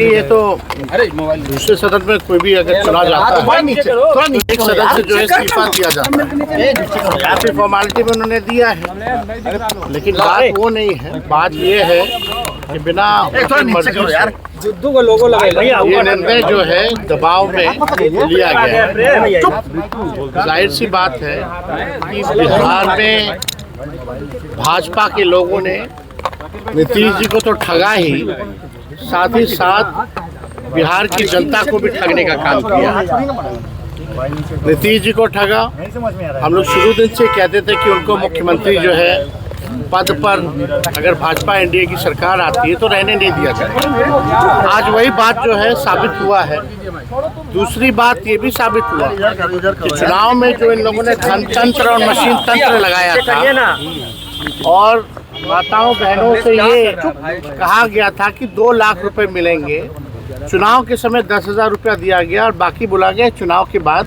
ये तो दूसरे सदन में कोई भी अगर चुना जाता है एक सदन से जो है इस्तीफा दिया जाता है, काफी फॉर्मेलिटी में उन्होंने दिया है, लेकिन बात वो नहीं है। बात ये है कि बिना मर्जी से ये निर्णय जो है दबाव में लिया गया है। जाहिर सी बात है कि बिहार में भाजपा के लोगों ने नीतीश जी को तो ठगा ही, साथ ही साथ बिहार की जनता को भी ठगने का काम किया। नीतीश जी को ठगा। हम लोग शुरू दिन से कहते थे कि उनको मुख्यमंत्री जो है पद पर अगर भाजपा एनडीए की सरकार आती है तो रहने नहीं दिया जाए। आज वही बात जो है साबित हुआ है। दूसरी बात ये भी साबित हुआ कि चुनाव में जो इन लोगों ने धनतंत्र और मशीन तंत्र लगाया था और माताओं बहनों से ये कहा गया था कि 2 लाख रुपए मिलेंगे, चुनाव के समय 10,000 रुपया दिया गया और बाकी बोला गया चुनाव के बाद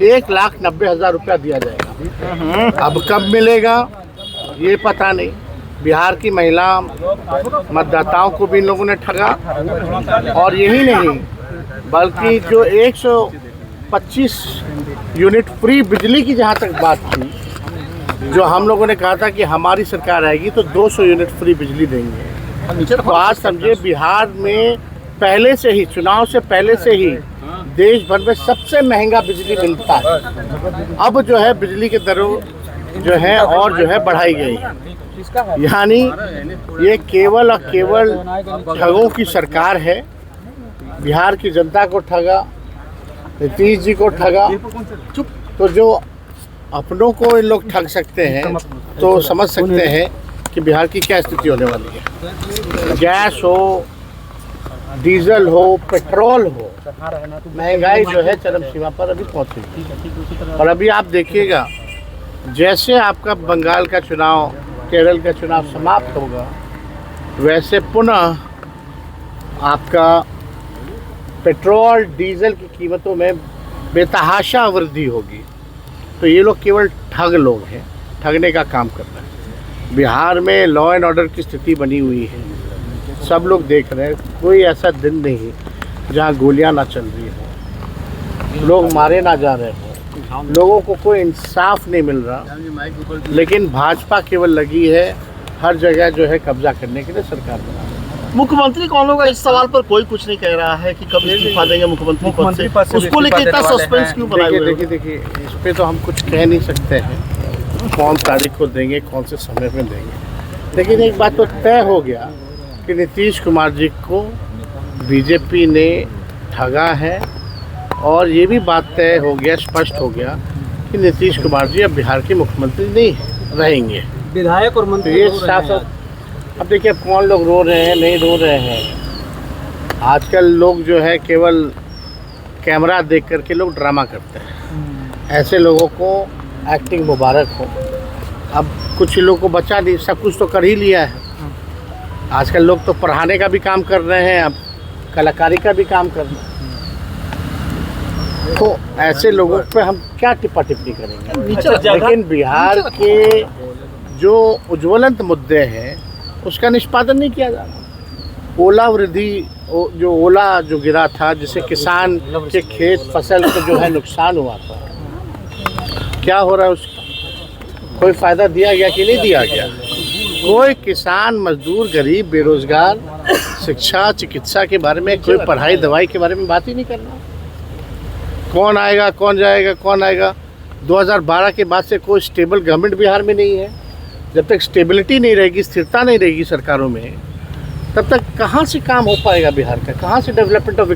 1,90,000 रुपया दिया जाएगा। अब कब मिलेगा ये पता नहीं। बिहार की महिला मतदाताओं को भी इन लोगों ने ठगा और यही नहीं बल्कि जो 125 यूनिट फ्री बिजली की जहाँ तक बात थी, जो हम लोगों ने कहा था कि हमारी सरकार आएगी तो 200 यूनिट फ्री बिजली देंगे। तो आज समझे बिहार में पहले से ही, चुनाव से पहले से ही देश भर में सबसे महंगा बिजली मिलता है। अब जो है बिजली के दरों जो है और जो है बढ़ाई गई है। यानी ये केवल और केवल ठगों की सरकार है। बिहार की जनता को ठगा, नीतीश जी को ठगा। तो जो अपनों को इन लोग ठग सकते हैं तो समझ सकते हैं कि बिहार की क्या स्थिति होने वाली है। गैस हो, डीजल हो, पेट्रोल हो, महंगाई जो है चरम सीमा पर अभी पहुंची। और अभी आप देखिएगा जैसे आपका बंगाल का चुनाव, केरल का चुनाव समाप्त होगा, वैसे पुनः आपका पेट्रोल डीजल की कीमतों में बेतहाशा वृद्धि होगी। तो ये लोग केवल ठग लोग हैं, ठगने का काम कर रहे हैं। बिहार में लॉ एंड ऑर्डर की स्थिति बनी हुई है, सब लोग देख रहे हैं। कोई ऐसा दिन नहीं जहाँ गोलियां ना चल रही हो, लोग मारे ना जा रहे हो, लोगों को कोई इंसाफ नहीं मिल रहा। लेकिन भाजपा केवल लगी है हर जगह जो है कब्जा करने के लिए सरकार बना। मुख्यमंत्री कौन होगा इस सवाल पर कोई कुछ नहीं कह रहा है कि कब इस्तीफा देंगे मुख्यमंत्री पद से। उसको लेकर इतना सस्पेंस क्यों बनाया हुआ है? देखिए इस पे तो हम कुछ कह नहीं सकते हैं कौन तारीख को देंगे, कौन से समय में देंगे। लेकिन एक बात तो तय हो गया कि नीतीश कुमार जी को बीजेपी ने ठगा है और ये भी बात तय हो गया, स्पष्ट हो गया कि नीतीश कुमार जी अब बिहार के मुख्यमंत्री नहीं रहेंगे। विधायक और मंत्री तो ये साफ अब देखिए कौन लोग रो रहे हैं, नहीं रो रहे हैं। आजकल लोग जो है केवल कैमरा देख करके लोग ड्रामा करते हैं। ऐसे लोगों को एक्टिंग मुबारक हो। अब कुछ लोगों को बचा नहीं, सब कुछ तो कर ही लिया है। आजकल लोग तो पढ़ाने का भी काम कर रहे हैं, अब कलाकारी का भी काम कर रहे हैं। तो ऐसे लोगों पे हम क्या टिप्पा टिप्पणी करेंगे। लेकिन बिहार के जो उज्ज्वलंत मुद्दे हैं उसका निष्पादन नहीं किया जा रहा। ओला वृद्धि, जो ओला जो गिरा था जिससे किसान के खेत फसल को जो है नुकसान हुआ था, क्या हो रहा है उसका कोई फ़ायदा दिया गया कि नहीं दिया गया? कोई किसान, मजदूर, गरीब, बेरोजगार, शिक्षा चिकित्सा के बारे में, कोई पढ़ाई दवाई के बारे में बात ही नहीं करना। कौन आएगा, कौन जाएगा, कौन आएगा। 2012 के बाद से कोई स्टेबल गवर्नमेंट बिहार में नहीं है। जब तक स्टेबिलिटी नहीं रहेगी, स्थिरता नहीं रहेगी सरकारों में, तब तक कहाँ से काम हो पाएगा बिहार का, कहाँ से डेवलपमेंट ऑफ